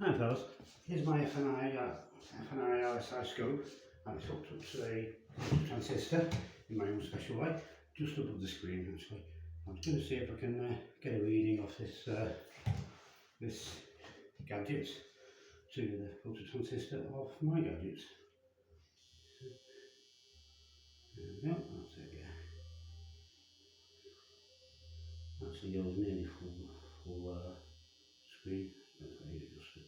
Hi fellas, here's my F&I oscilloscope, and it's hooked up to a transistor in my own special way, just above the screen actually. I'm going to see if I can get a reading off this gadget to the filter transistor of my gadgets. There we go, that's it, yeah. Actually goes nearly full screen, that's how you adjust it.